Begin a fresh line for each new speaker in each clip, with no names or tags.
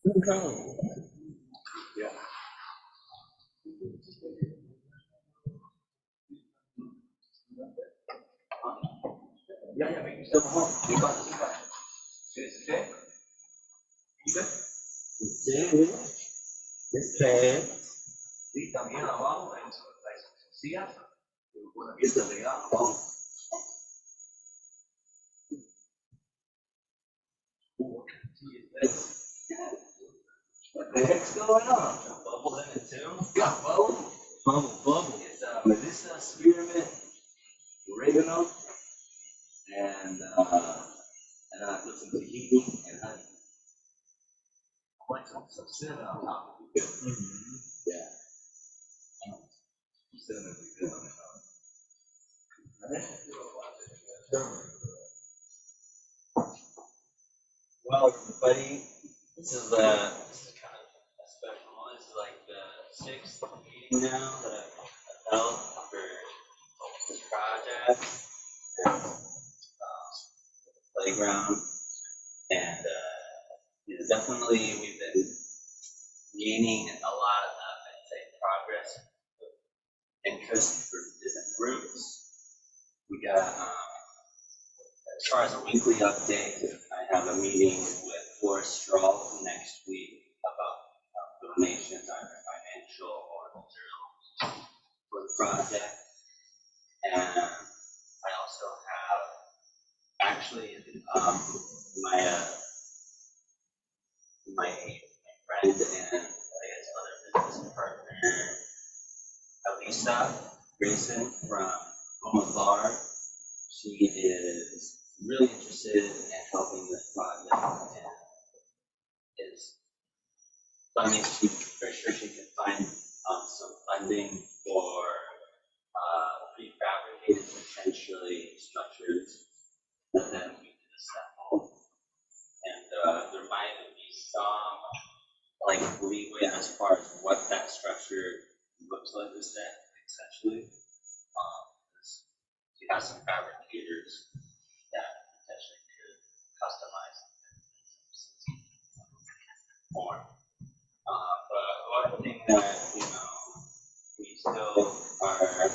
Yeah. Yeah, yeah, make yourself at home. You got it, you got it. It's okay? You good?
Sí, este,
Sí, también abajo, en las sillas, una pieza de abajo. What the heck's going on? Bubble in it too? Got bubble? Bubble. It's Melissa, spearmint, oregano, and I put some tahini and honey. I like some cinnamon on top. Good. Mm-hmm. Yeah. Cinnamon would be good on it. Well, everybody, this is kind of a special one. This is like the 6th meeting now that I've held for this project and playground. And definitely we've been gaining a lot of, I'd say, progress, interest for different groups. We got, as far as a weekly update, I have a meeting with Forrest Strahl next week about donations, either financial or material, for the project. And I also have actually my friend and I guess other business partner, Elisa Grayson from Homa Bar. She is really interested in helping this project and is funding. Very sure she can find some funding for prefabricated, potentially structures that then we can assemble. And there might be some like leeway as far as what that structure looks like, essentially. She has some fabricators that potentially could customize more. But one thing that we still are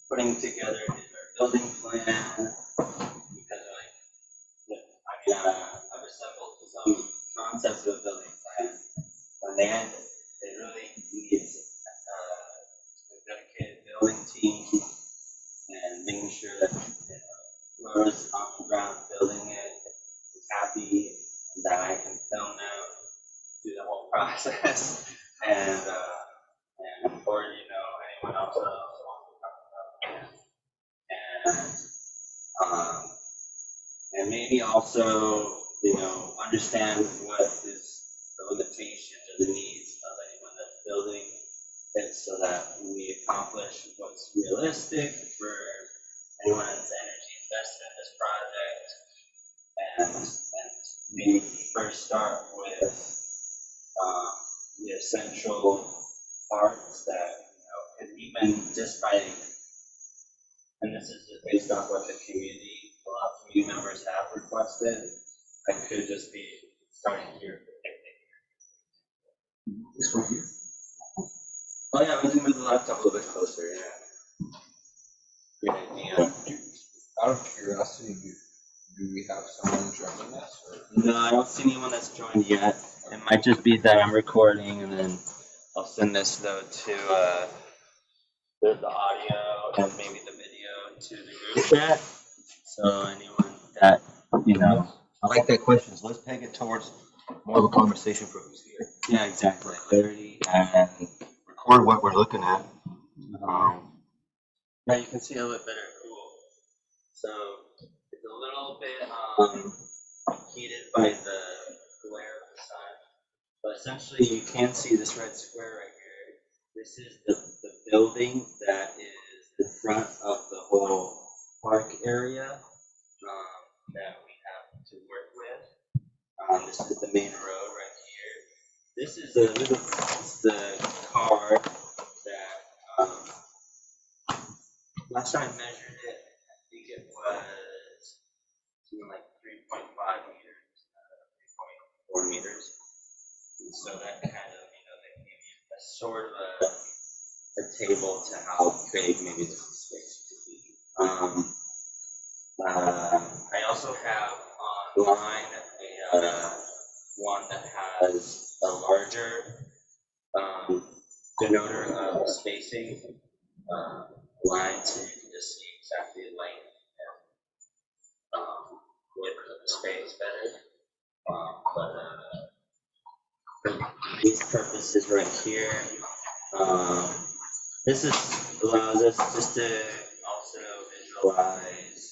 putting together is our building plan, because I've assembled some concepts of a building plan. When they end, it really needs a dedicated building team and making sure that whoever's on the ground building it is happy and that I can film them through the whole process and or anyone else who wants to talk about it. And maybe also understand what is the limitations or the needs of anyone that's building it, so that we accomplish what's realistic for anyone that's energy invested in this project, and maybe first start with the essential parts that could even just by, and this is just based off what the community, a lot of community members have requested. I could just be starting here. This one here. Oh yeah, we can move the laptop a little bit closer. Yeah. Great idea.
Out of curiosity, do we have someone joining us? Or?
No, I don't see anyone that's joined yet. It might just be that I'm recording, and then I'll send this though to the audio and maybe the video to the group chat. So anyone that
I like that question. So let's peg it towards more of a conversation for who's here.
Yeah, exactly. Clarity
and record what we're looking at.
Yeah, you can see a little bit better. Cool. So it's a little bit heated by the glare of the sun, but essentially you can see this red square right here. This is the building that is the front of the whole park area that we have to work with. This is the main road right here. This is the car that last time I measured it, I think it was something like 3.5 meters, 3.4 meters. So that kind of, that gave you a sort of a table to how big maybe the space could be. I also have online one that has a larger denoter of spacing line, so you can just see exactly the length and width of the space better. But for these purposes right here, this allows us just to also visualize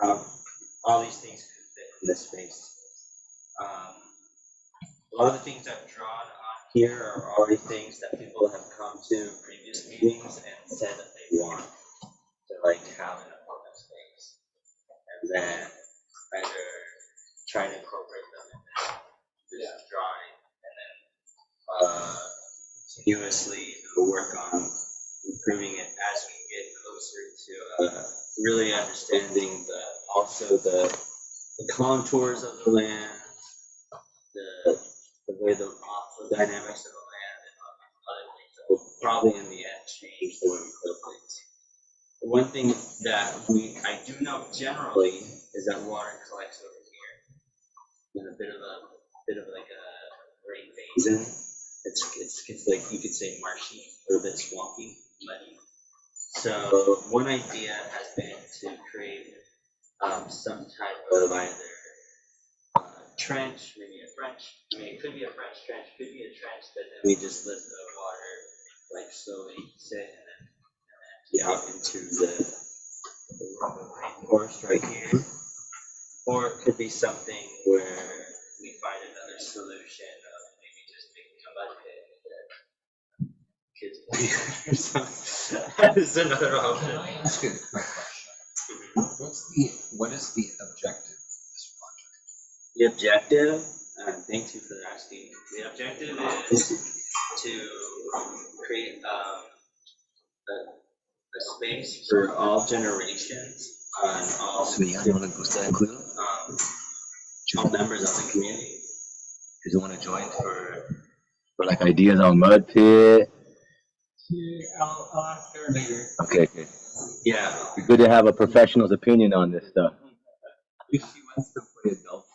how all these things could fit in this space. A lot of the things I've drawn on here are already things that people have come to previous meetings and said that they want to have in a public space, and then either try to incorporate them in this drawing, and then continuously work on improving it as we get closer to really understanding the contours of the land, the way the dynamics of the land, and other things that will probably in the end change the way we build things. One thing that I do know generally is that water collects over here in a bit of like a great basin. It's like you could say marshy, a little bit swampy, muddy. So one idea has been to create some type of either trench, maybe a French. I mean, it could be a French trench, could be a trench that then we just let the water slowly sit and then empty out into the rainforest right here. Or it could be something where we find another solution of maybe just making a mud pit that kids play or something. That is another option.
Can I ask you a quick question? What is the objective of this project?
The objective, thank you for asking. The objective is to create a space for all generations and all all members of the community.
Does you want to join for like ideas on mud pit?
Yeah, I'll ask her later.
Okay.
Yeah.
It'd be good to have a professional's opinion on this stuff.
If she wants to play adult.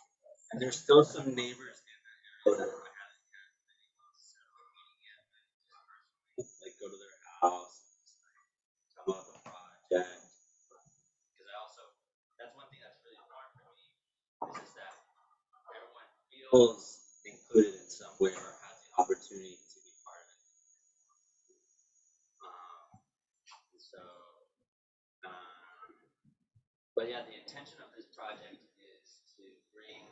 And there's still some neighbors in that area that I haven't had any social meeting yet, but just go to their house, come up with a project. Because that's one thing that's really hard for me, is that everyone feels included in some way or has the opportunity to be part of it. But yeah, the intention of this project is to bring,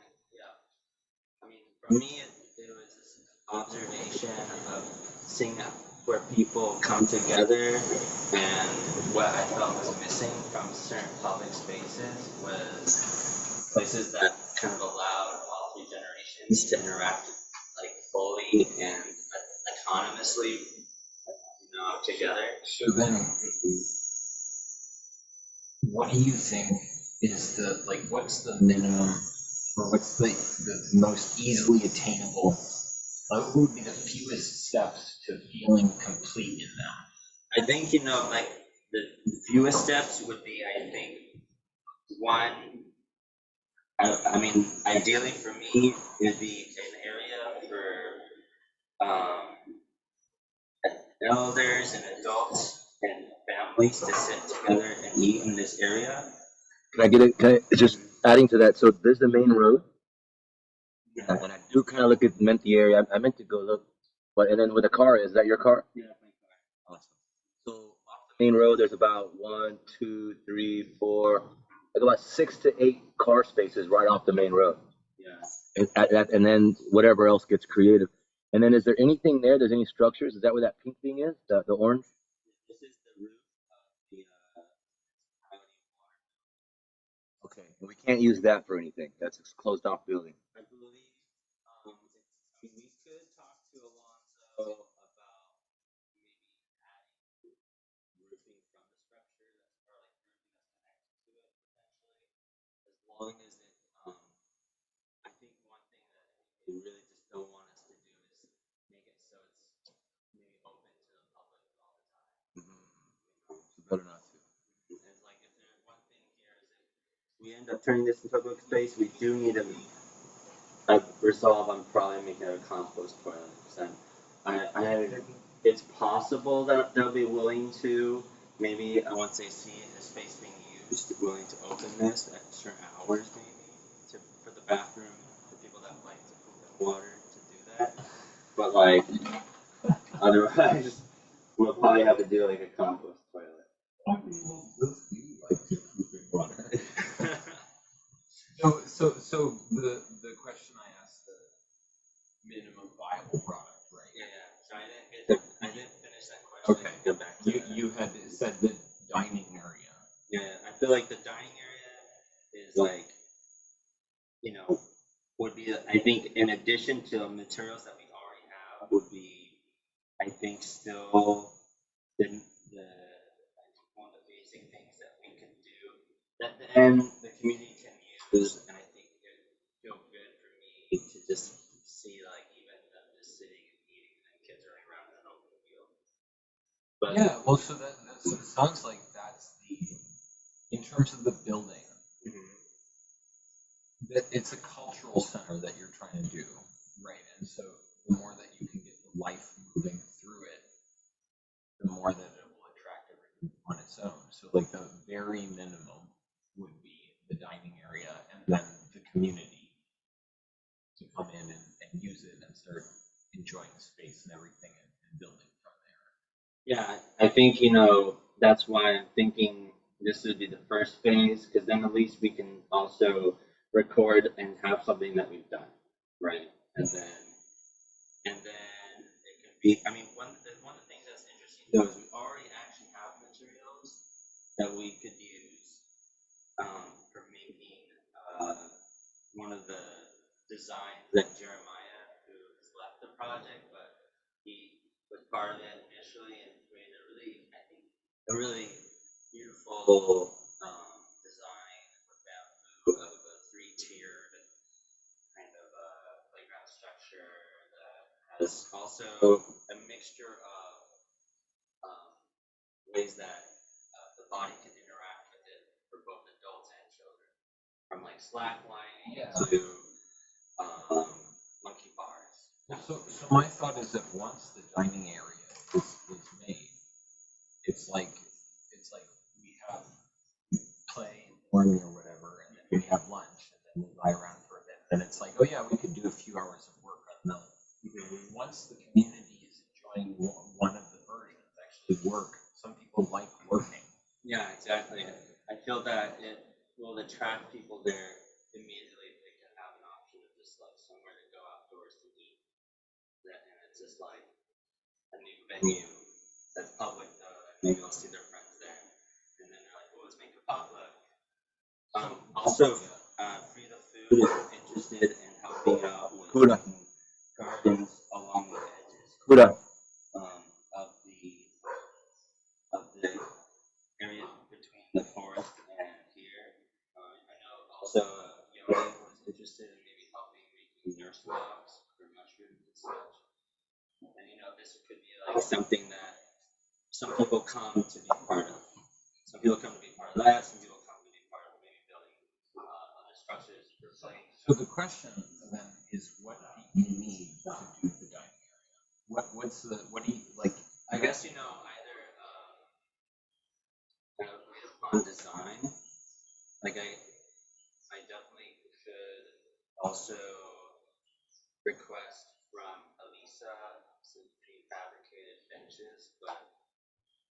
I mean, for me, it was this observation of seeing where people come together, and what I felt was missing from certain public spaces was places that kind of allowed all three generations to interact fully and autonomously, together.
So then, what do you think is what's the minimum, or what's the most easily attainable, what would be the fewest steps to feeling complete in that?
I think, the fewest steps would be, I think, one, I mean, ideally for me, it'd be an area for elders and adults and families to sit together and eat in this area.
Can I get it? Just adding to that. So there's the main road.
Yeah.
And I do kind of meant the area. I meant to go look. And then with the car, is that your car?
Yeah,
Awesome. So off the main road, there's about 1, 2, 3, 4, about 6 to 8 car spaces right off the main road.
Yeah.
And then whatever else gets created. And then is there anything there? There's any structures? Is that where that pink thing is? The orange?
This is the roof of the county water.
Okay. We can't use that for anything. That's a closed off building.
I believe, we could talk to Alonzo about maybe adding roofing from the structure that's roofing that's connected to it potentially, as long as it, I think one thing that they really just don't want us to
end up turning this into a book space, we do need to resolve on probably making it a compost toilet. It's possible that they'll be willing to, maybe once they see the space being used, willing to open this at certain hours maybe for the bathroom, for people that like to poop in water to do that. But like, otherwise, we'll probably have to do like a compost toilet.
Why do you like to poop in water? So the question I asked, the minimum viable product, right?
Yeah. So I didn't finish that question.
Okay.
Go back to that.
You had said the dining area.
Yeah, I feel like the dining area is like, would be, I think, in addition to the materials that we already have, would be, I think, still one of the basic things that we can do that then the community can use, and I think it would feel good for me to just see like even them just sitting and eating and kids running around in an open field. But
Yeah, well, so that sounds like that's in terms of the building, that it's a cultural center that you're trying to do, right? And so the more that you can get the life moving through it, the more that it will attract everything on its own. So like the very minimum would be the dining area and then the community to come in and use it and start enjoying the space and everything and building from there.
Yeah, I think, that's why I'm thinking this would be the first phase, because then at least we can also record and have something that we've done, right? And then it could be, I mean, one of the things that's interesting though is we already actually have materials that we could use for making one of the designs that Jeremiah, who has left the project, but he was part of it initially and created a really beautiful design with bamboo of a three-tiered kind of playground structure that has also a mixture of ways that the body can interact with it for both adults and children, from like slacklining to monkey bars.
So my thought is that once the dining area is made, it's like we have play and morning or whatever, and then we have lunch, and then we lie around for a bit, and it's like, oh yeah, we could do a few hours of work on those. Once the community is enjoying one of the versions, actually work. Some people like working.
Yeah, exactly. I feel that it will attract people there immediately if they can have an option of just like somewhere to go outdoors to eat. And it's just like a new venue that's public though, and maybe they'll see their friends there. And then they're like, well, let's make a potluck. Also, Frida Food is interested in helping out with gardens along the edges of the area between the forest and here. I know also Yoni was interested in maybe helping making nurse logs for mushrooms and such. And this could be like something that some people come to be part of. Some people come to be part of that, some people come to be part of maybe building other structures for playing.
So the question then is, what do you need to do the dining area? What do you like?
I guess either agreed upon design. Like I definitely should also request from Elisa some prefabricated benches, but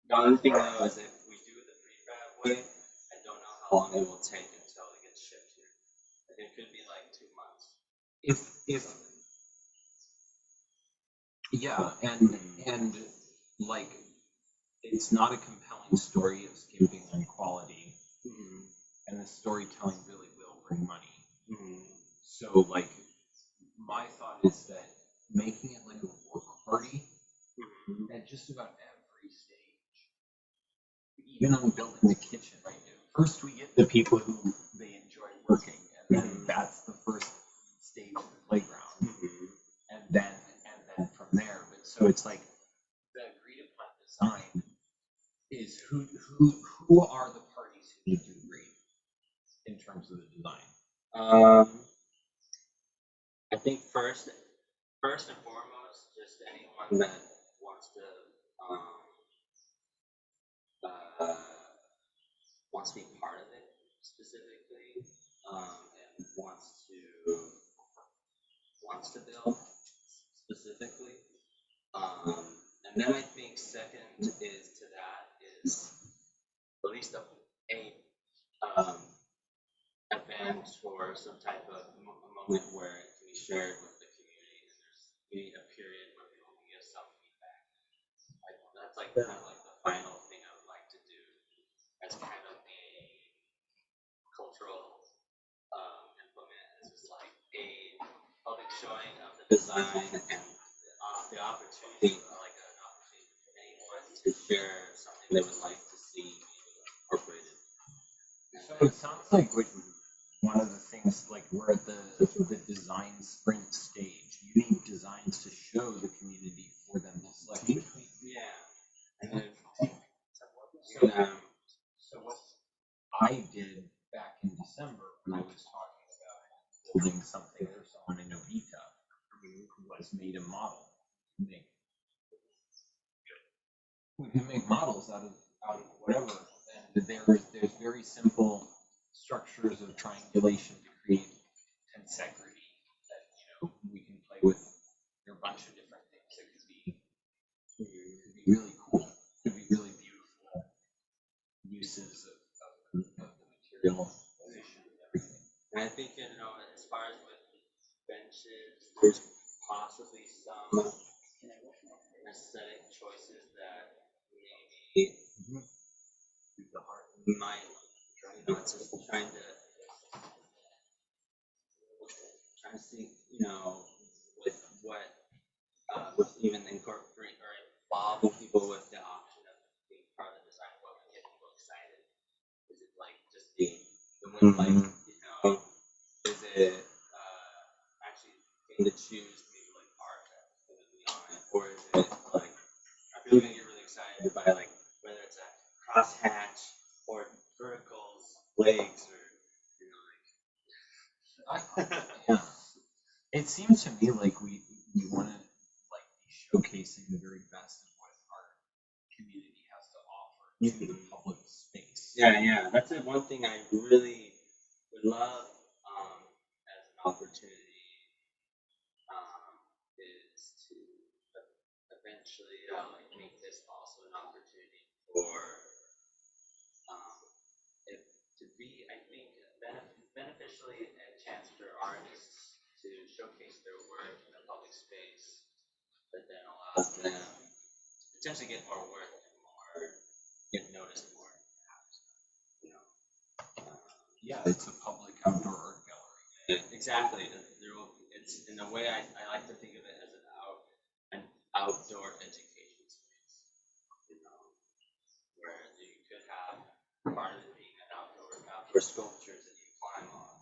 the only thing though is if we do it the prefab way, I don't know how long it will take until it gets shipped here. Like, it could be like 2 months.
Yeah, and like it's not a compelling story of skimping on quality, and the storytelling really will bring money. So like my thought is that making it like a work party at just about every stage, even on building the kitchen, right? First we get the people who they enjoy working, and then that's the first stage of the playground, and then from there. But so it's like the agreed upon design is who are the parties who need to agree in terms of the
think first and foremost, just anyone that wants to uh, wants to be part of it specifically, and wants to build specifically. And then I think second is to that is at least a event or some type of moment where it can be shared with the community, and there's maybe a period where people can give some feedback. That's like kind of like the final thing I would like to do as kind of a cultural implement. It's just like a public showing of the design and the opportunity, like an opportunity for anyone to share something they would like to see incorporated.
So it sounds like one of the things, like we're at the design sprint stage. You need designs to show the community for them to select between.
Yeah. And then,
So what I did back in December when I was talking about building something for someone in Novita was made a model. We can make models out of whatever. And there's very simple structures of triangulation to create tensegrity that we can play with. There are a bunch of different things that could be really cool. Could be really beautiful uses of the material position and everything.
and I think as far as with benches, there's possibly some aesthetic choices that maybe might, it's just trying to see, with what, with even incorporate or involving people with the option of being part of the design, what would get people excited? Is it like just the one, like, is it actually getting to choose maybe like art that would be on it, or is it like, are people gonna get really excited by like whether it's a crosshatch or verticals, legs, or
Yeah. It seems to me like we want to like be showcasing the very best of what our community has to offer to the public space.
Yeah, that's the one thing I really would love as an opportunity is to eventually like make this also an opportunity for it to be, I think, beneficially a chance for artists to showcase their work in a public space that then allows them to potentially get more work and get noticed more, perhaps.
Yeah, it's a public outdoor art gallery.
Exactly. It's in a way I like to think of it as an outdoor education space. Where you could have part of it being an outdoor sculptures that you climb on,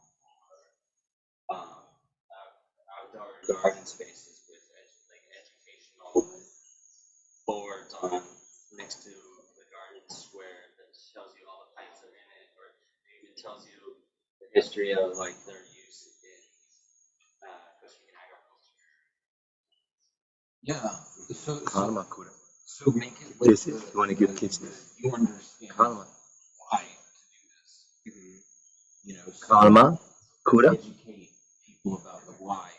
or outdoor garden spaces with like educational boards on next to the garden square that tells you all the plants that are in it, or maybe it tells you the history of like their use in Costa Rican agriculture.
Yeah. So
Kanamakura.
so make it like
This is, you want to give kids this.
you understand
Kanama.
why to do this.
Kanama? Kura?
Educate people about the why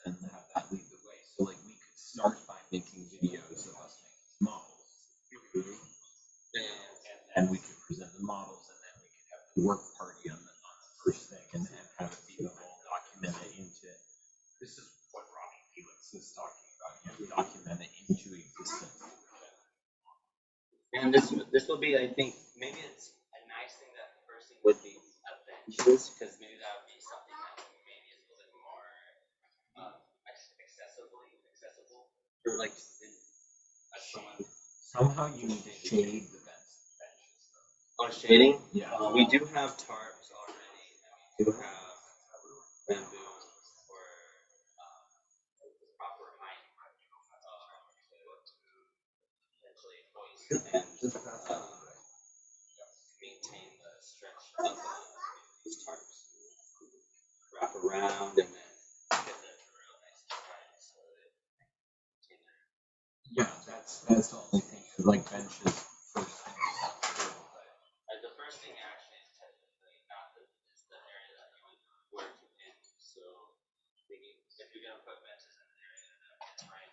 and then have that lead the way. So like we could start by making videos of us making models. And we could present the models, and then we could have the work party on the first thing, and have it be the whole documented into. This is what Robbie Felix is talking about. Document it into existence.
And this will be, I think, maybe it's a nice thing that the first thing would be benches, because maybe that would be something that maybe is a little bit more accessible, or like someone.
Somehow you need to shade the benches.
Oh, shading?
Yeah.
We do have tarps already, and we do have bamboo for proper height to potentially hoist and maintain the stretch of these tarps. Wrap around and then get the
that's the only thing, is like benches first thing.
The first thing actually is technically not the, is the area that you would work in. So if you're gonna put benches in the area, it's right.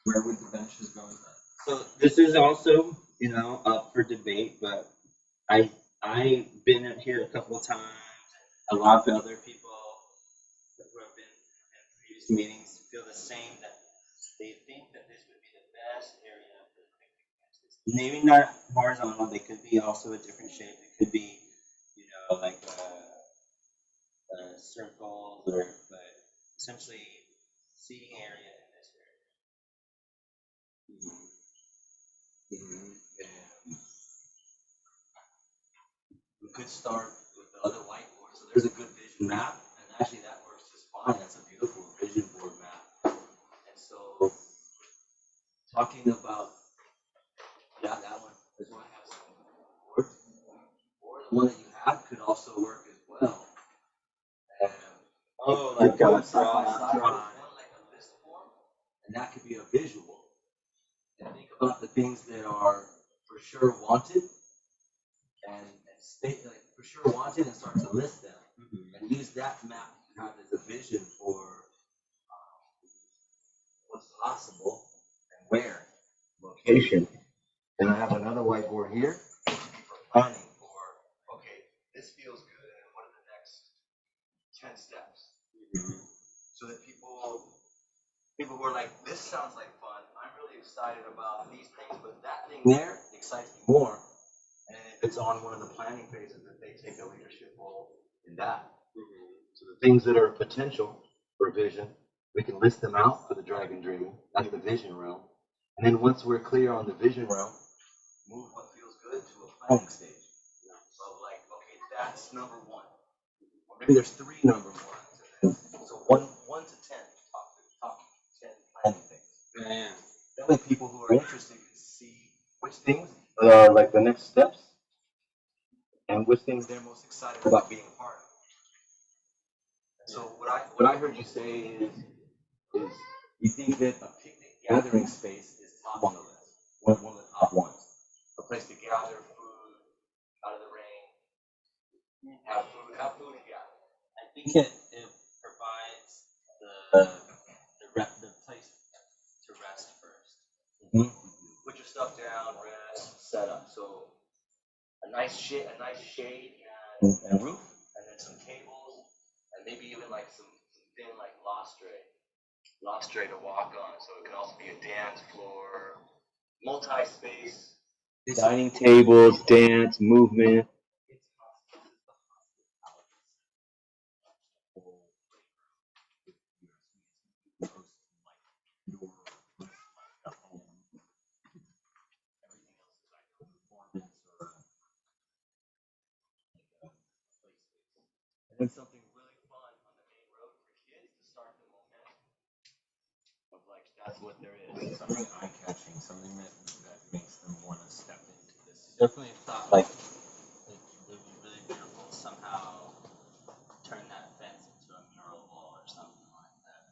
Where would the benches go then?
So this is also, you know, up for debate, but I've been in here a couple of times. A lot of other people who have been in previous meetings feel the same, that they think that this would be the best area for the picnic benches. Maybe not horizontal, they could be also a different shape. It could be, you know, like circles, or but essentially seating area in this area.
We could start with the other whiteboard. So there's a good vision map, and actually that works just fine. That's a beautiful vision board map. And so, talking about, yeah, that one, this one has some boards, or the one that you have could also work as well.
Oh,
like
a
side by
draw,
side, one like a list form, and that could be a visual. And think about the things that are for sure wanted, and state like for sure wanted, and start to list them, and use that map to have as a vision for what's possible and where, location. And I have another whiteboard here for planning for, okay, this feels good, and what are the next 10 steps? So that people who are like, this sounds like fun, I'm really excited about these things, but that thing there excites me more. And if it's on one of the planning phases, that they take a leadership role in that. So the things that are potential for vision, we can list them out for the dragon dreaming. That's the vision realm. And then once we're clear on the vision realm, move what feels good to a planning stage. So like, okay, that's number one. Or maybe there's 3 number ones. So 1 to 10, top 10 planning things.
Yeah.
That way people who are interested can see which things are like the next steps, and which things they're most excited about being a part of. So what I heard you say is you think that a picnic gathering space is top on the list, one of the top ones, a place to gather food out of the rain, have food and gather.
I think it provides the place to rest first.
Put your stuff down, rest, set up. So a nice shade and roof, and then some tables, and maybe even like some thin like lustre to walk on. So it can also be a dance floor, multi-space. Dining tables, dance, movement. And then something really fun on the main road for kids to start the momentum of like that's what there is.
Something eye-catching, something that makes them want to step into this.
Definitely thought like it would be really beautiful to somehow turn that fence into a mural wall or something like that.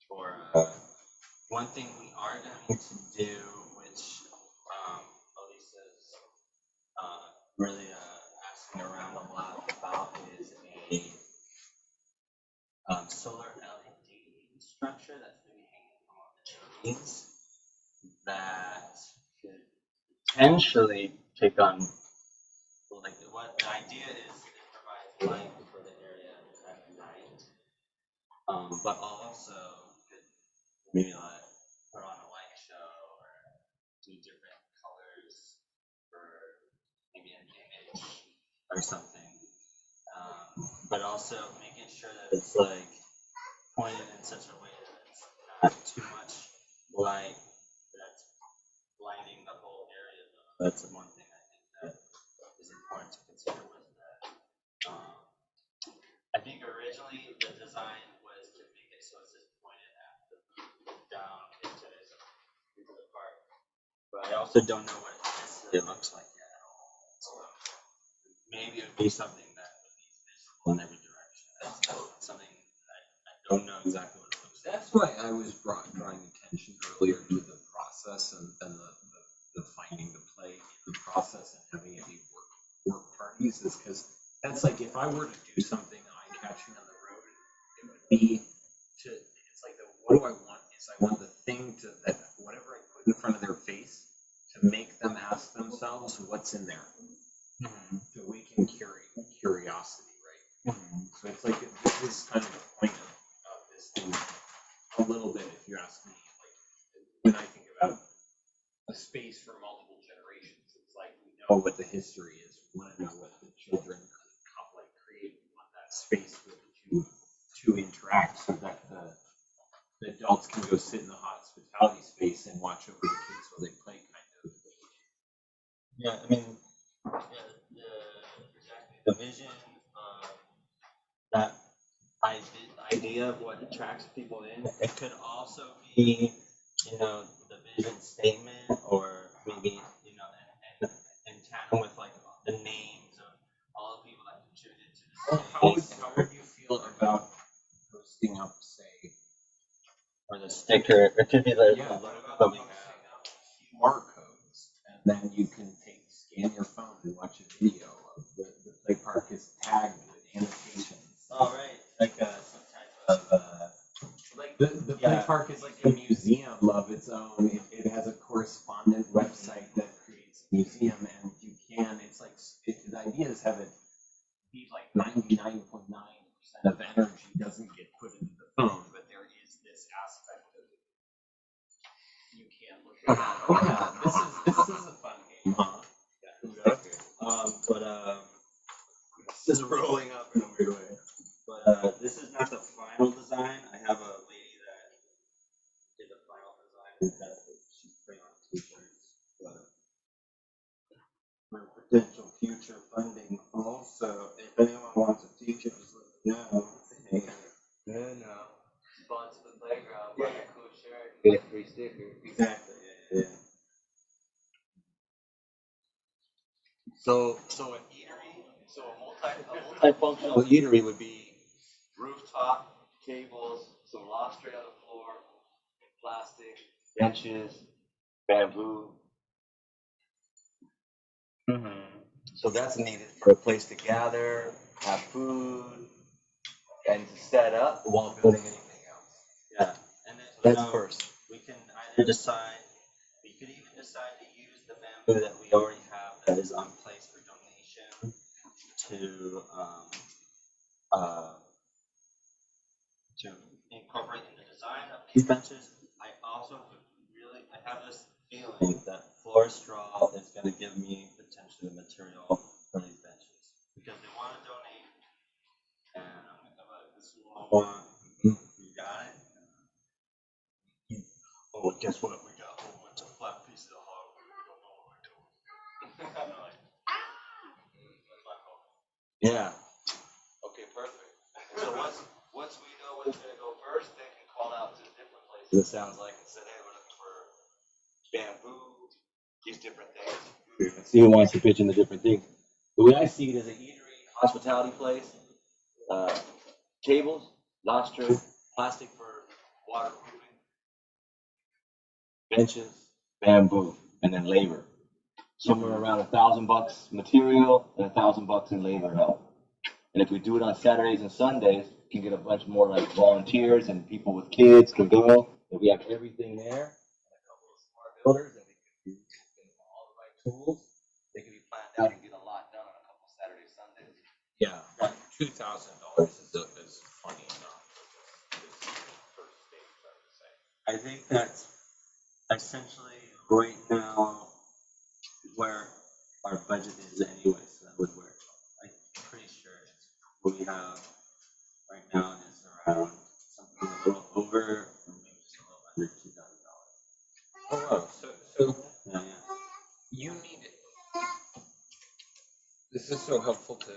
Or one thing we are going to do, which Elisa's really asking around a lot about, is a solar LED structure that's going to be hanging from all the trees that could potentially take on, like, what the idea is, it provides light for the area at night, but also could maybe like put on a light show or do different colors for maybe an image or something. But also making sure that it's like pointed in such a way that it's not too much light that's blinding the whole area. Though. That's one thing I think that is important to consider with that. I think originally the design was to make it so it's just pointed at down into the park, but I also don't know what it necessarily looks like yet at all. So maybe it would be something that would be visible in every direction. That's something I don't know exactly what it looks like.
That's why I was drawing attention mentioned earlier, do the process and the finding the play in the process and having it be work parties is because that's like if I were to do something eye-catching on the road, it would be to it's like what do I want is I want the thing to that whatever I put in front of their face to make them ask themselves what's in there. To awaken curiosity, right? So it's like this is kind of the point of this thing a little bit, if you ask me. Like when I think about a space for multiple generations, it's like we know what the history is. We want to know what the children like create. We want that space for the two to interact, so that the adults can go sit in the hospitality space and watch over the kids while they play, kind of.
Yeah, I mean, exactly the vision, that idea of what attracts people in. It could also be, the vision statement, or maybe, in tandem with like the names of all the people that contributed to the space.
How would you feel about posting up, say,
Or the sticker. It could be the
what
logo
about
that we
posting
have.
up QR codes, and then you can scan your phone and watch a video of the play park is tagged with annotations.
All right, like some type of.
Like the play park is like a museum of its own. It has a correspondent website that creates a museum, and you can. It's like the idea is have it be like 99.9% of energy doesn't get put into the phone, but there is this aspect of it. You can look at that. Oh yeah, this is a fun game, huh?
This is rolling up in a weird way. But this is not the final design. I have a lady that did the final design that she's putting on t-shirts. For potential future funding also, if anyone wants a t-shirt, just let me know.
No. Sponsor the playground, buy a cool shirt,
Yeah.
get a free sticker.
Exactly, yeah. So an eatery, a multifunctional eatery would be rooftop, tables, some loft straight on the floor, plastic, benches, bamboo. So that's needed for a place to gather, have food, and to set up while building anything else. Yeah, and then that's first. We can either decide. We could even decide to use the bamboo that we already have that is on place for donation to incorporate in the design of these benches. I have this feeling that Florist Straw is going to give me potentially the material for these benches because they want to donate, and I'm going to come out this one. You got it. Oh, guess what? We got a whole bunch of flat pieces of hardwood. We don't know what we're doing. Yeah. Okay, perfect. So once we know what's gonna go first, they can call out to different places. It sounds like and said, hey, we're looking for bamboo, these different things. See who wants to pitch in the different things. The way I see it as an eatery, hospitality place, tables, lobster, plastic for waterproofing, benches, bamboo, and then labor. Somewhere around $1,000 material and $1,000 in labor help. And if we do it on Saturdays and Sundays, we can get a bunch more like volunteers and people with kids can go. If we have everything there, and a couple of smart builders, and we can use all the right tools, they can be planned out and get a lot done on a couple Saturdays, Sundays.
Yeah, $2,000 is funny enough. First stage, I would say.
I think that's essentially right now where our budget is anyway, so that would work. I'm pretty sure it's what we have right now is around something a little over, or maybe just a little under $2,000.
Oh wow, so
Yeah.
you need it. This is so helpful to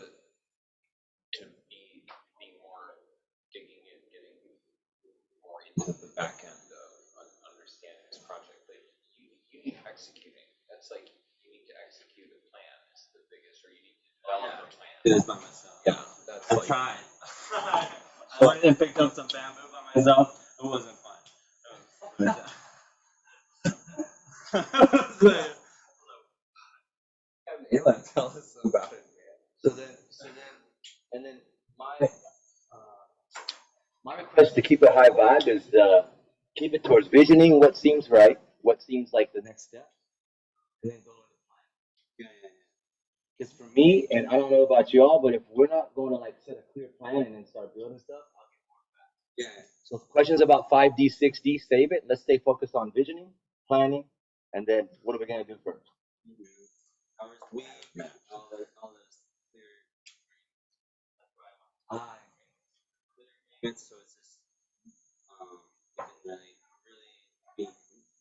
be more digging in, getting more into the back end of understanding this project. But you need executing. That's like you need to execute a plan is the biggest, or you need to develop a plan.
Do this by myself.
Yeah, that's
I
like
tried. I went and picked up some bamboo by myself. It wasn't fun.
Ayla, tell us about it, man.
And then my request to keep a high vibe is keep it towards visioning what seems right, what seems like the next step, and then go to the plan.
Yeah.
Because for me, and I don't know about y'all, but if we're not going to like set a clear plan and then start building stuff, I'll get bored fast.
Yeah.
So questions about 5D, 6D, save it. Let's stay focused on visioning, planning, and then what are we gonna do first?
We all those clear. That's what I want. Clear agreements, so it's just we can really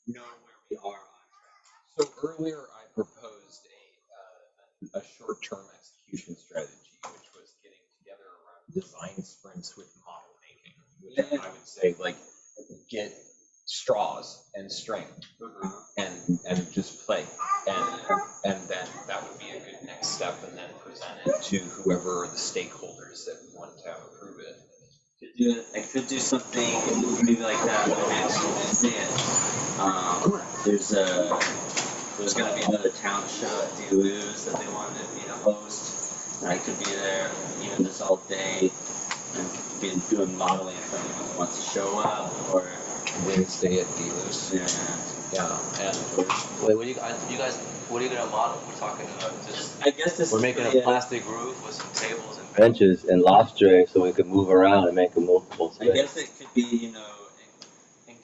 know where we are on track.
So earlier I proposed a short-term execution strategy, which was getting together around design sprints with model making, which I would say like get straws and string and just play, and then that would be a good next step, and then present it to whoever are the stakeholders that want to approve it.
I could do something maybe like that for next Wednesday. There's gonna be another town show at Delu's that they wanted me to host. And I could be there even just all day and be doing modeling if anyone wants to show up or
Wednesday at Delos.
yeah.
And
Wait, what are you gonna model? We're talking about just,
I guess this
we're
is
making
pretty,
a plastic roof with some tables and
Benches and loft tray so we could move around and make a multiple
I
space.
guess it could be, in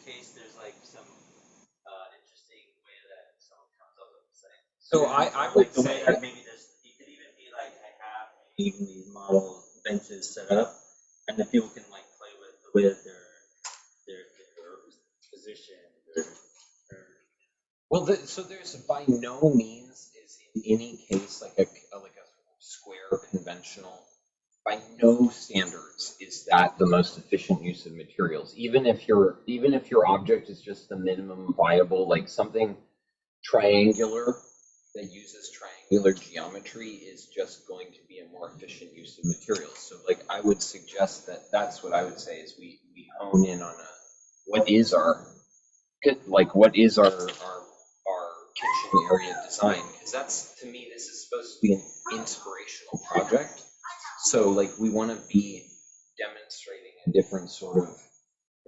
case there's like some interesting way that someone comes up with something.
So I
Like
would
the way
say
that maybe there's, it could even be like I have even these model benches set up, and the people can like play with their position.
well, so there's by no means is in any case like a square conventional. By no standards is that the most efficient use of materials. Even if your object is just the minimum viable, like something triangular that uses triangular geometry is just going to be a more efficient use of materials. So like I would suggest that's what I would say is we hone in on what is our kitchen area design, because that's, to me, this is supposed to be an inspirational project. So like we want to be demonstrating a different sort of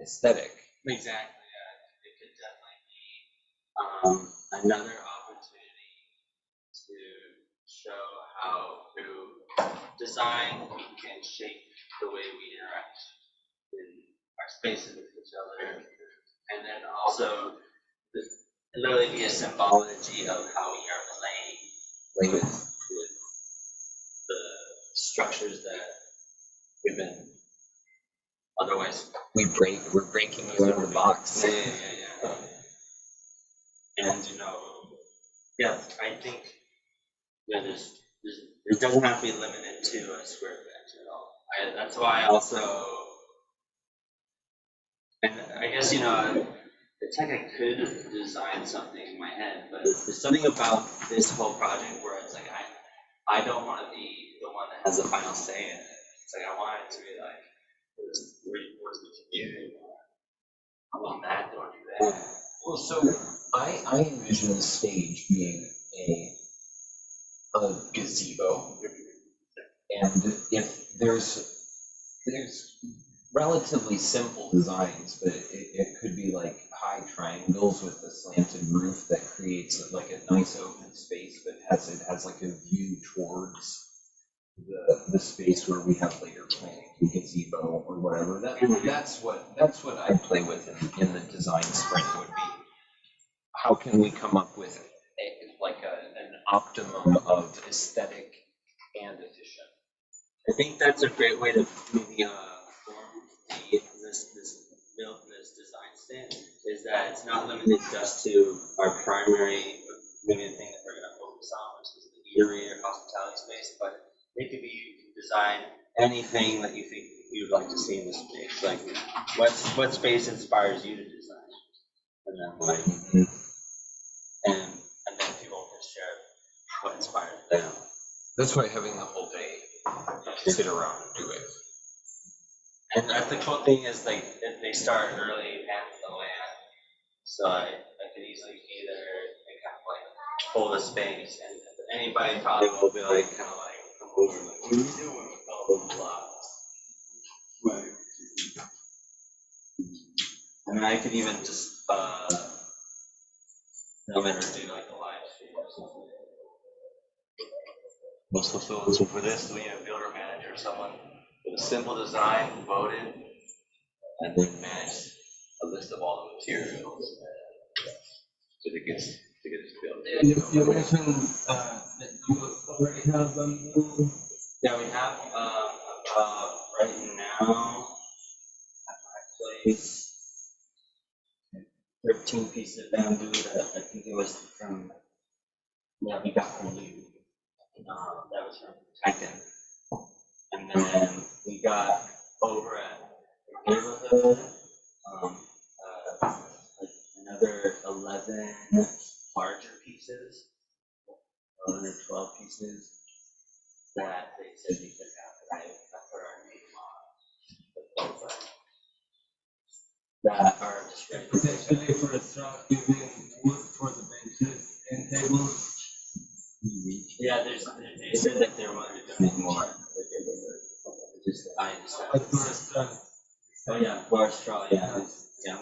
aesthetic.
Exactly. Yeah. It could definitely be another opportunity to show how through design we can shape the way we interact in our spaces with each other, and then also literally be a symbology of how we are playing with the structures that we've been otherwise.
We're breaking you out of the box.
Yeah. And I think it doesn't have to be limited to a square footage at all. That's why also, and I guess it's like I could design something in my head, but there's something about this whole project where it's like I don't want to be the one that has the final say in it. It's like I want it to be like where's the community? I want that, don't do that.
Well, so I envision the stage being a gazebo, and if there's relatively simple designs, but it could be like high triangles with a slanted roof that creates like a nice open space, but it has like a view towards the space where we have later planning, gazebo or whatever. That's what I play with in the design sprint would be. How can we come up with an optimum of aesthetic and efficient?
I think that's a great way to maybe form this design stand, is that it's not limited just to our primary maybe the thing that we're going to focus on, which is the eatery or hospitality space, but it could be you can design anything that you think you'd like to see in the space. Like what space inspires you to design, and then and then people can share what inspired them.
That's why having the whole day to sit around and do it.
And that's the cool thing is they start early and the land, so I could easily be there hold a space, and anybody probably will be like, kind of like, come over, like, what are you doing with all those blocks? Right. I mean, I could even just, film it or do like a live stream or something.
So for this, do we have a builder manager, someone with a simple design, voted, and then manage a list of all the materials so it gets built?
You mentioned that you already have them.
Yeah, we have, right now, at my place, 13 pieces of bamboo that I think it was from, yeah, we got from you. That was from Titan. And then we got over at the neighborhood, like another 11 larger pieces, 11 or 12 pieces that they said we could have. I put our name on the paper that are just ready to take.
Essentially for a truck, using wood for the benches and tables.
Yeah, they said that they wanted to donate more. I just
But for a truck,
oh yeah, bar straw, yeah, yeah,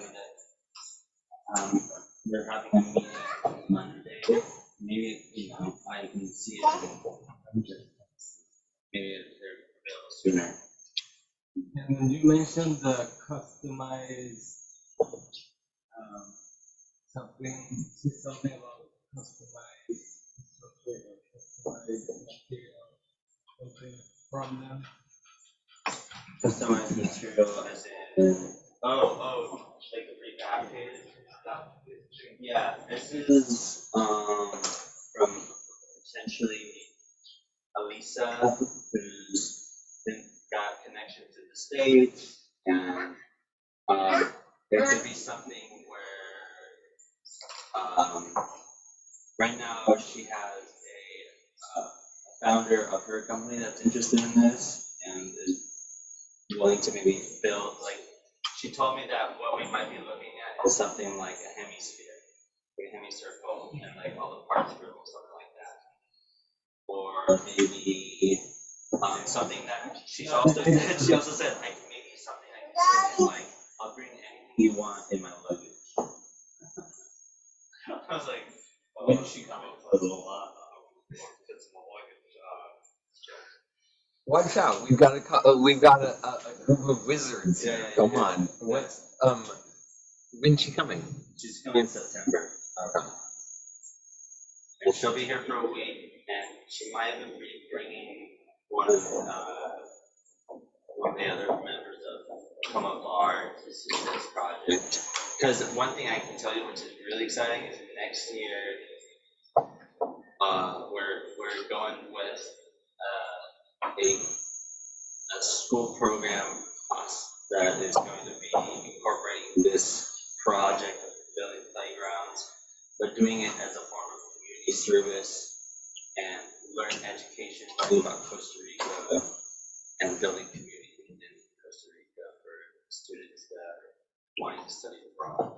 we're having a meeting on Monday. Maybe, I can see it. Maybe if they're available sooner.
and you mentioned the customized, something about customized structure or customized material, something from them.
Customized material as in, like the prefabricated stuff. Yeah, this is, from essentially Elisa, who's got connection to the States, and, there could be something where, right now she has a founder of her company that's interested in this and is willing to maybe build, like, she told me that what we might be looking at is something like a hemisphere, like a hemicircle, and like all the parts group or something like that. Or maybe, something that she also said, like, maybe something I can say, like, I'll bring anything you want in my luggage. I was like, when she come up with a lot, it's my luggage,
Watch out, we've got a group of wizards here. Come on. What's when's she coming?
She's coming in September.
Okay.
And she'll be here for a week, and she might even be bringing one of the other members of Come Up Art to see this project. Because one thing I can tell you, which is really exciting, is next year, we're going with a school program that is going to be incorporating this project of building playgrounds, but doing it as a form of community service and learn education, learning about Costa Rica and building community within Costa Rica for students that are wanting to study abroad.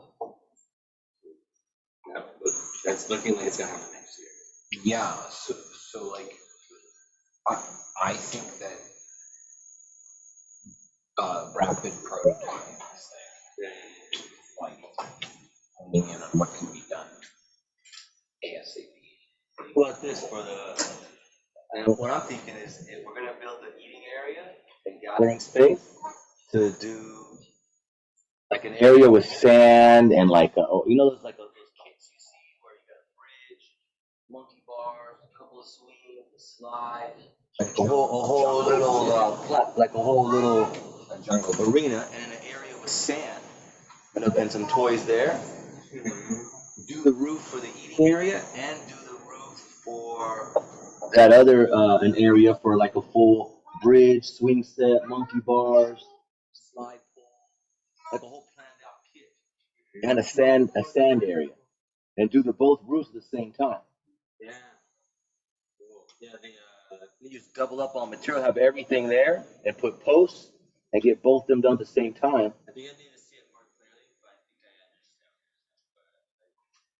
That's looking like it's gonna happen next year.
Yeah, so like, I think that rapid prototyping is like honing in on what can be done ASAP.
Well, this for and what I'm thinking is if we're gonna build the eating area and gathering space to do like an area with sand and like those like those kits you see where you got a bridge, monkey bars, a couple of swings, a slide, like a whole little jungle arena and an area with sand and some toys there. Do the roof for the eating area and do the roof for that other an area for like a full bridge, swing set, monkey bars, slide pole, like a whole planned out kit, and a sand area, and do the both roofs at the same time.
Yeah. Cool. Yeah,
You just double up on material, have everything there, and put posts, and get both of them done at the same time.
I think I need to see it more clearly, but I think I understand. But I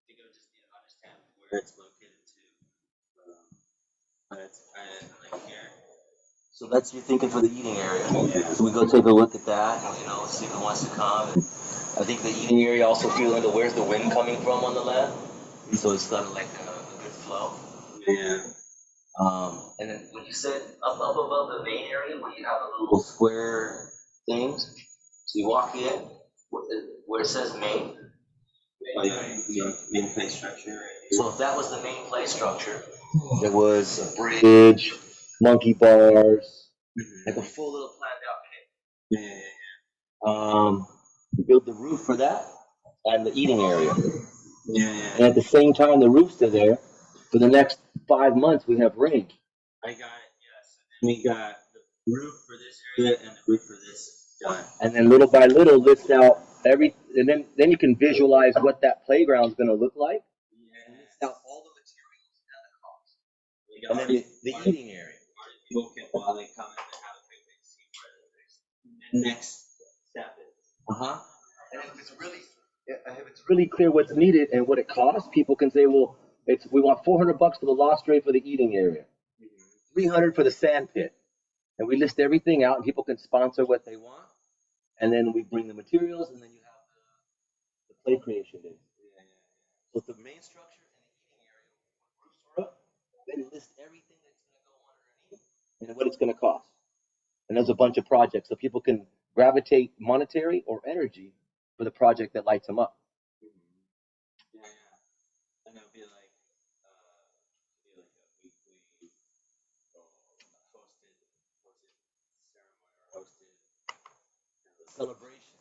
think I would just need to understand where it's located but like here.
So that's you're thinking for the eating area.
Yeah.
So we go take a look at that, and, see who wants to come. And I think the eating area also feels into where's the wind coming from on the land. So it's got like a good flow.
Yeah.
And then when you said up above the main area where you have the little square things, so you walk in where it says main.
Oh, yeah. Main play structure. Right here.
So if that was the main play structure, there was a bridge, monkey bars, like a full little planned out pit.
Yeah.
We built the roof for that and the eating area.
Yeah.
And at the same time, the roofs are there. For the next 5 months, we have rain.
I got it. Yes. And we got the roof for this area and the roof for this done.
And then little by little, list out and then you can visualize what that playground's going to look like.
Yeah.
List out all the materials
And
and the cost. And then the eating area.
People can, while they come in and have a picnic, see where the next step is.
And if it's really clear what's needed and what it costs, people can say, well, we want $400 for the lost rate for the eating area, $300 for the sand pit, and we list everything out, and people can sponsor what they want, and then we bring the materials, and then you have the play creation days. With the main structure and the eating area, when roofs are up, then list everything that's going to go underneath and what it's going to cost. And there's a bunch of projects, so people can gravitate monetary or energy for the project that lights them up.
Yeah. And it'll be like a weekly hosted ceremony or hosted
Celebration.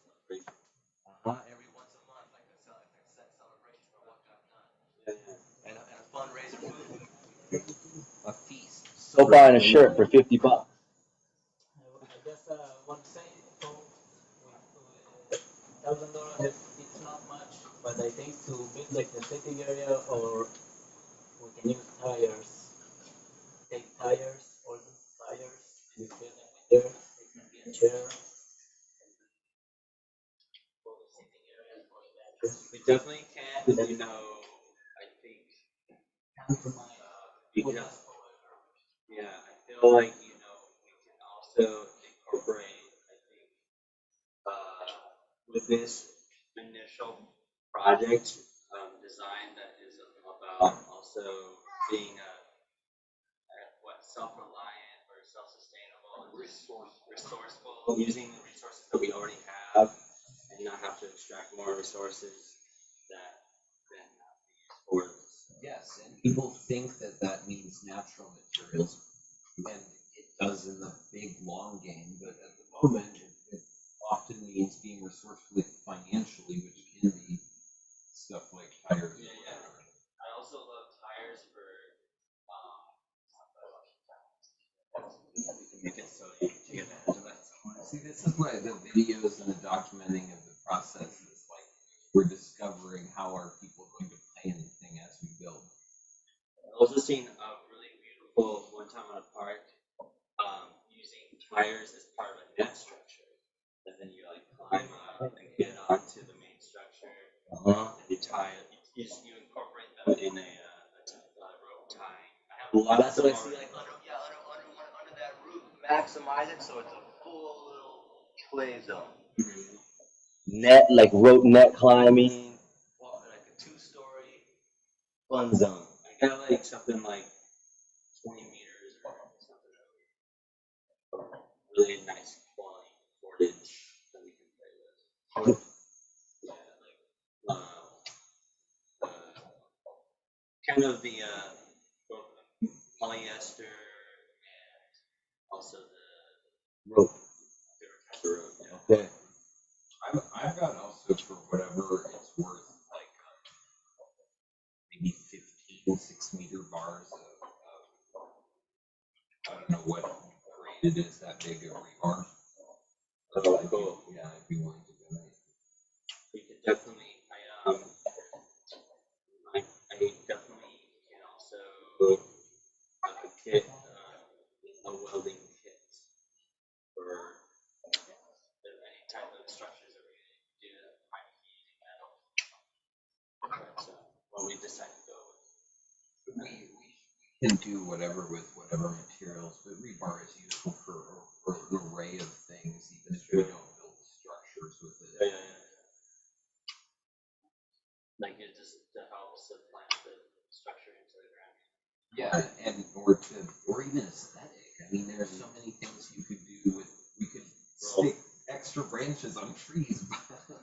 Every once a month, like a set celebration for what got done. And a fundraiser food.
A feast.
So buying a shirt for $50.
I just want to say, $1,000 it's not much, but I think to build like the sitting area, or we can use tires, take tires, all the tires, and fill them with dirt. It can be a chair. For the sitting area, for the benches.
We definitely can, I think, because, I feel like, we can also incorporate, I think, with this initial project, design that is about also being self-reliant or self-sustainable and resourceful, using the resources that we already have and not have to extract more resources that then have to use for this.
Yes, and people think that that means natural materials, and it does in the big long game, but at the moment, it often means being resourceful financially, which can be stuff like tires.
Yeah. I also love tires for, we can make it so you can take advantage of that somewhere.
See, this is why the videos and the documenting of the process is like we're discovering how are people going to play anything as we build.
I've also seen a really beautiful one time on a park, using tires as part of a net structure. And then you like climb up and get onto the main structure. And you tie it. You incorporate them in a rope tying. I have a lot
That's
of
what I
them
see,
already.
like under that roof. Maximize it so it's a full little play zone. Net, like rope net climbing, like a 2-story fun zone.
I got like something like 20 meters or something. Really nice quality cordage that we can play with. Yeah, like kind of the both polyester and also the
Rope.
different type of rope. Yeah.
Okay.
I've got also for whatever it's worth, like maybe 15 6-meter bars of I don't know what grade it is, that big of rebar.
Oh, cool.
Yeah, I'd be willing to donate.
We could definitely, I definitely can also kit a welding kit for any type of structures that we're going to do that might be using metal. So when we decide to go with.
We can do whatever with whatever materials, but rebar is useful for an array of things, even if we don't build structures with it.
Yeah, yeah, yeah. Like it just to help supplant the structure into the ground.
Yeah, and or even aesthetic. I mean, there are so many things you could do with. We could stick extra branches on trees.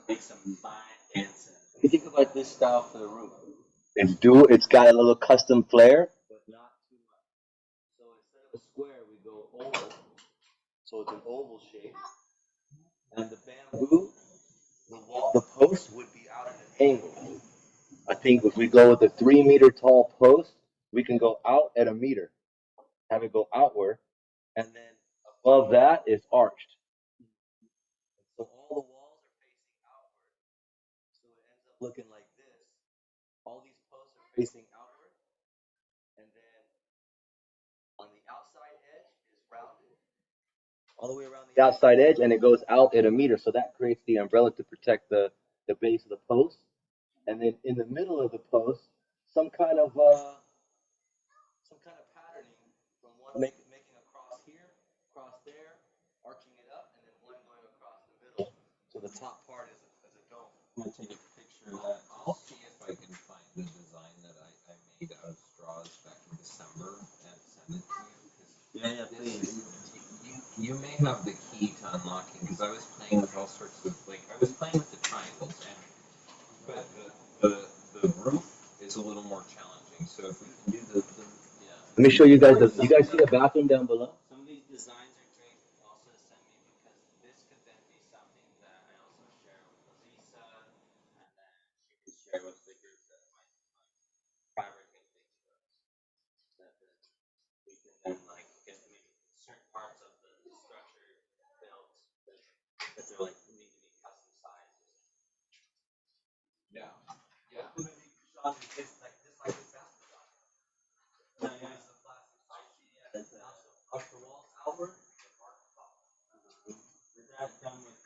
Make some fine dancing.
If you think about this style for the roof, it's got a little custom flair, but not too much. So instead of a square, we go oval. So it's an oval shape. And the bamboo, the post would be out at an angle. I think if we go with a 3 meter tall post, we can go out at a meter, have it go outward, and then above that is arched. So all the walls are facing outward. So it ends up looking like this. All these posts are facing outward, and then on the outside edge is rounded, all the way around the outside edge, and it goes out at a meter. So that creates the umbrella to protect the base of the post. And then in the middle of the post, some kind of patterning from one making a cross here, cross there, arching it up, and then one going across the middle. So the top part is a dome.
I'm gonna take a picture of that. I'll see if I can find the design that I made out of straws back in December and send it to you.
Yeah, please.
You may have the key to unlocking because I was playing with all sorts of I was playing with the triangles but the roof is a little more challenging. So if we can do the
Yeah.
Let me show you guys. You guys see the bathroom down below?
Some of these designs are great also to send me because this could then be something that I also share with Lisa, and then she can share with the group that might fabricate things for us. That we can then get maybe certain parts of the structure built that they're need to be custom sized.
yeah.
It's like this bathroom. Arch the walls outward.
Is that done with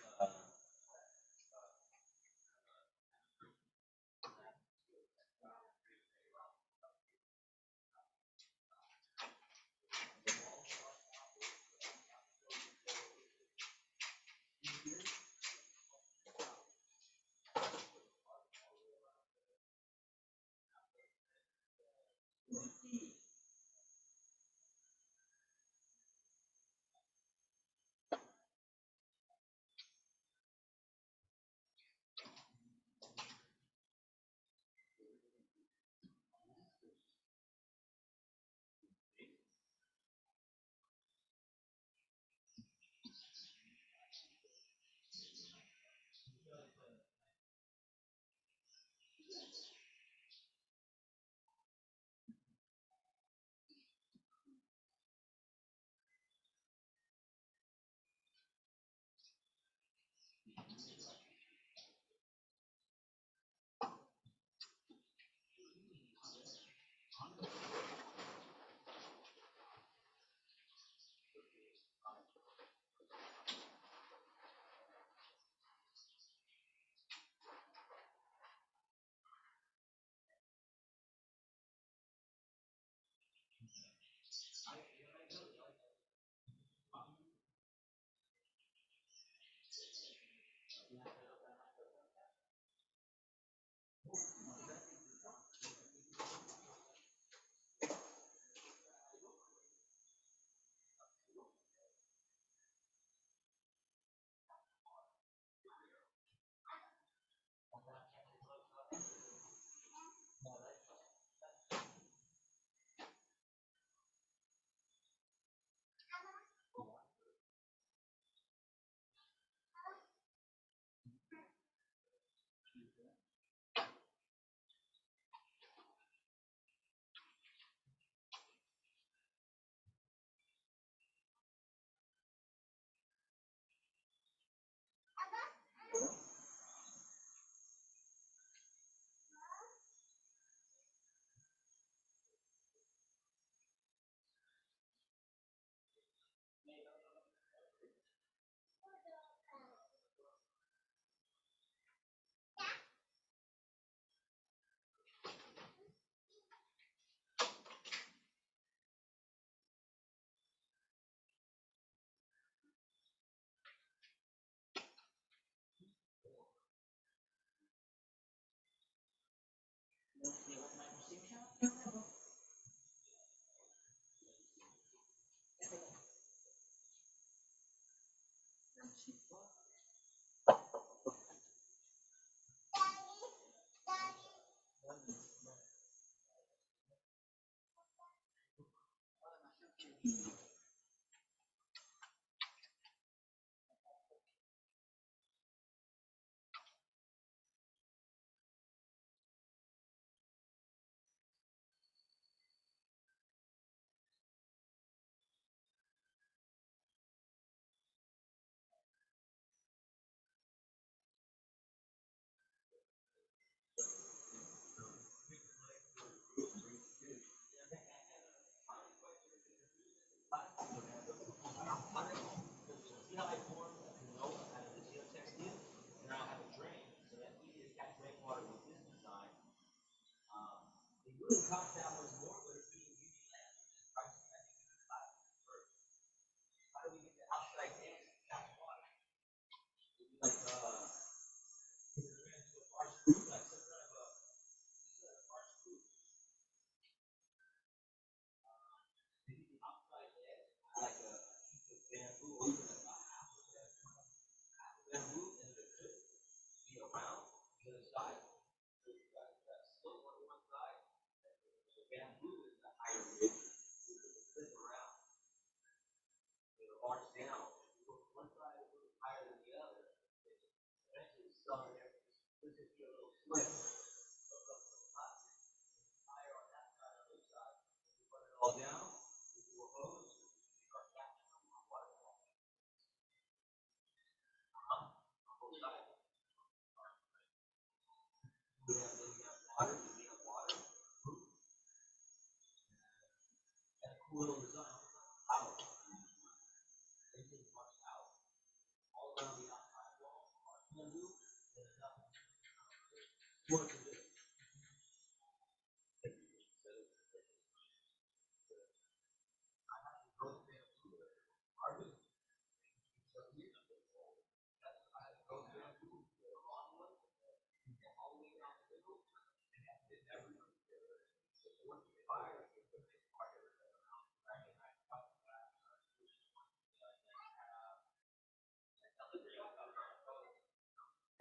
I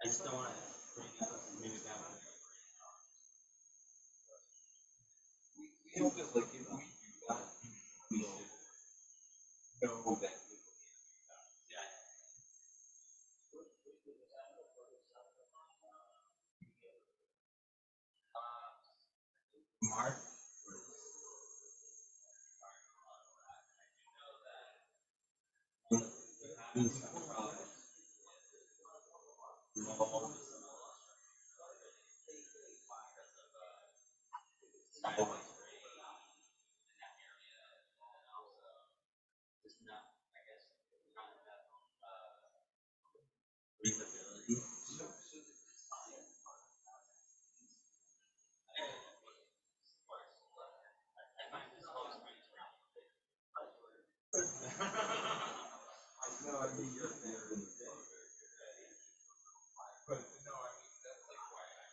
just don't want to bring up maybe that one.
You know, just like if we do that, we should know that.
Yeah.
Mark,
Having some products, mold, sidewalks grade in that area, and also just not, I guess, not enough, breathability. I find this whole experience
no, I mean, you're in the day. But no, I mean, that's like why I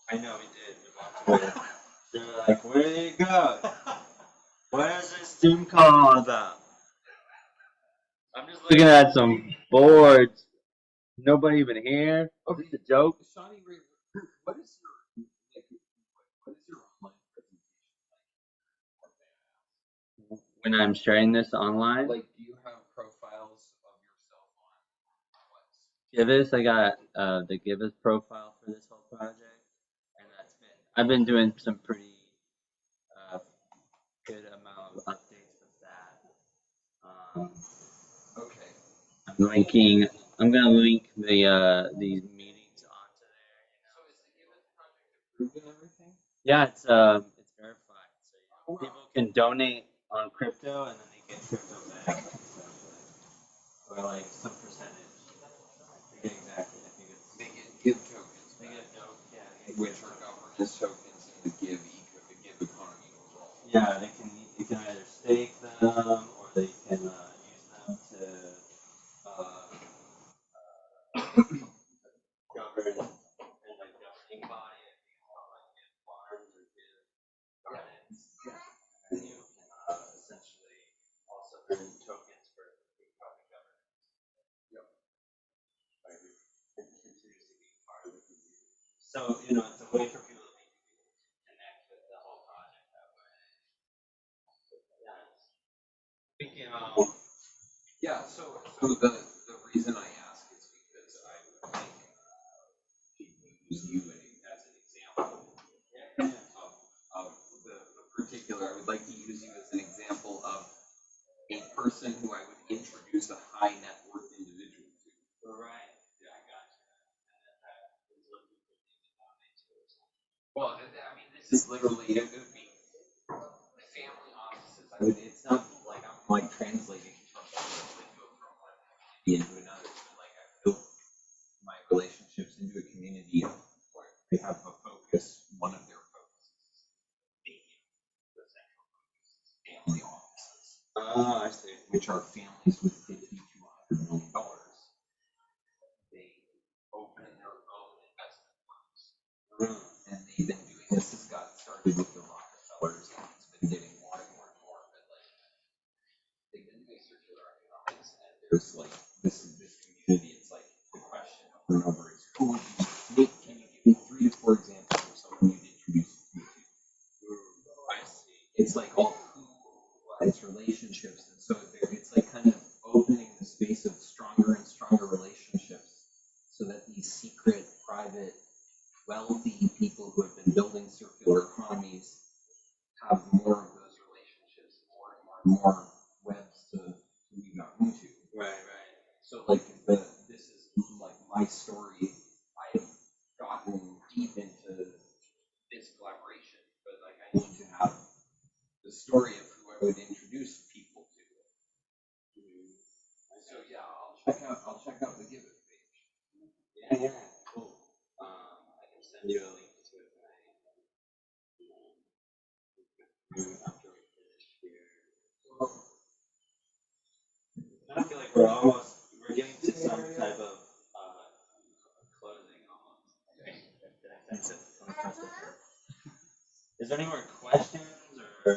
I know we did. We walked away. They were like, "Where did you go? What is this Zoom call all about?" I'm just looking at some boards. Nobody even here. Oh, this is a joke.
Shawnee, what is your online presentation?
When I'm sharing this online,
Like, do you have profiles of yourself on what?
Givus, I got the Givus profile for this whole project, and I've been doing some pretty good amount of updates with that.
Okay.
I'm gonna link these meetings onto there.
So is the Given project approved and everything?
Yeah, it's verified, so people can donate on crypto and then they get crypto back, or like some percentage. I forget exactly. I think it's
They get give tokens,
they get
which are governance tokens in the give economy overall.
yeah, they can either stake them or they can use them to govern and like governing body, I think it's called like give farms or give governance. And you can essentially also earn tokens for being part of governance. Yep. By continuously being part of the community. So, it's a way for people to connect with the whole project that way. Yeah.
Yeah, so the reason I ask is because I would like to use you as an example of the particular. I would like to use you as an example of a person who I would introduce a high net worth individual to.
Right. Yeah, I got you.
Well, I mean, this is literally it would be family offices. It's not like I'm like translating from one community into another. But like I built my relationships into a community where they have a focus. One of their focuses is being the central focus is family offices.
Oh, I see.
Which are families with $50 to $100 million. They open their own investment firms. And they've been doing this. This got started with the Rockefellers, and it's been getting more and more and more. But like, they've been doing circular economics, and there's like this community. It's like the question over and over is, who would you? Can you give me 3 to 4 examples of someone you'd introduce me to?
I see.
It's like all who, it's relationships, and so it's like kind of opening the space of stronger and stronger relationships, so that these secret, private, wealthy people who have been building circular economies have more of those relationships, more and more webs to weave out into.
Right.
So like this is like my story. I have gotten deep into this collaboration, but like I need to have the story of who I would introduce people to. So yeah, I'll check out the Give It page.
Yeah. Cool. I can send you a link to it after we finish here. I feel like we're getting to some type of closing almost. Is there any more questions or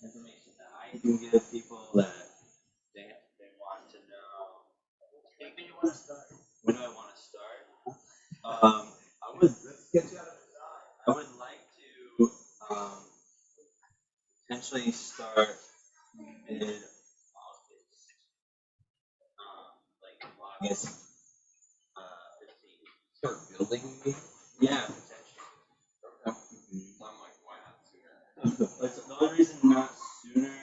information that I can give people that they want to know? Maybe you want to start. When do I want to start? I would like to potentially start mid August, like August 15th.
Start building me.
Yeah, potentially.
I'm like, why not sooner?
The only reason not sooner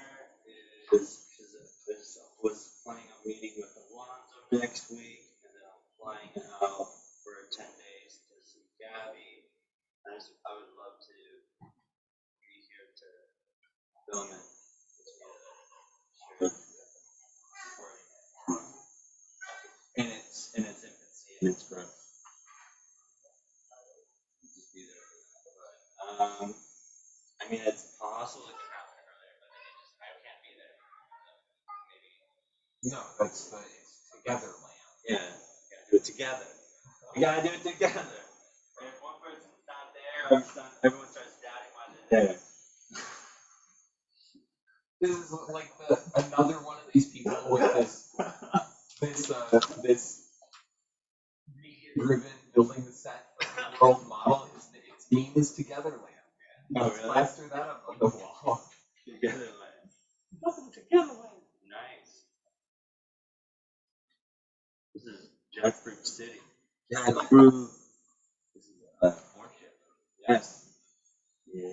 is because I was planning on meeting with Alonzo next week, and then I'm flying out for 10 days to see Gabby. I would love to be here to film it. In its infancy and its growth. Just be there. I mean, it's possible it could happen earlier, but I can't be there. Maybe.
No, it's together land.
Yeah, we gotta do it together. We gotta do it together. If one person's not there, everyone starts doubting why they're there.
This is like another one of these people with this media-driven building the set world model. Its name is Togetherland, man.
Oh,
Let's
really?
plaster that up on the wall.
Togetherland. Welcome to Togetherland. Nice. This is Jackfruit City.
Jackfruit.
This is orange chip.
Yes.
Yeah.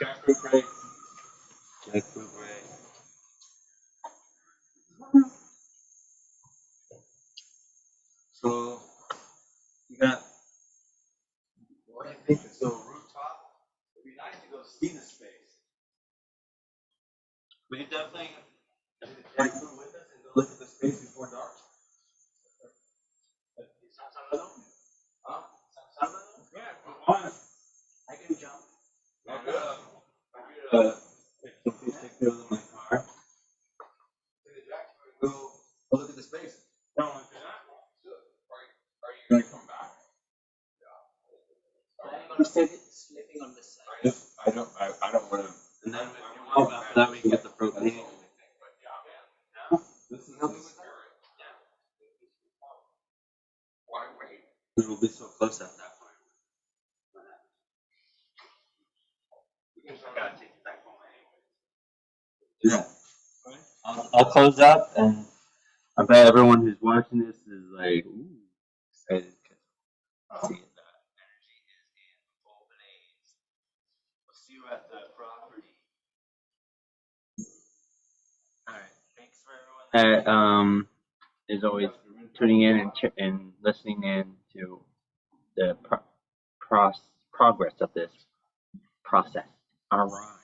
Jackfruit break. Jackfruit break. So you got
What I think is so rooftop, it'd be nice to go see the space.
we could definitely
Take the jackfruit with us and go look at the space before dark. Huh? Yeah, come on.
I can jump.
I'm gonna take some pictures of my car. Take the jackfruit and go look at the space.
don't want to do that.
Are you gonna come back?
I'm gonna stay sleeping on the side.
I don't wanna.
And then if you want, after that we can get the propane.
This is why wait?
It'll be so close at that point. I gotta take it back home anyway.
Yeah.
I'll close up, and I bet everyone who's watching this is like, ooh, excited because see the energy is in full blaze. We'll see you at the property. All right, thanks for everyone that is always tuning in and listening in to the progress of this process. All right.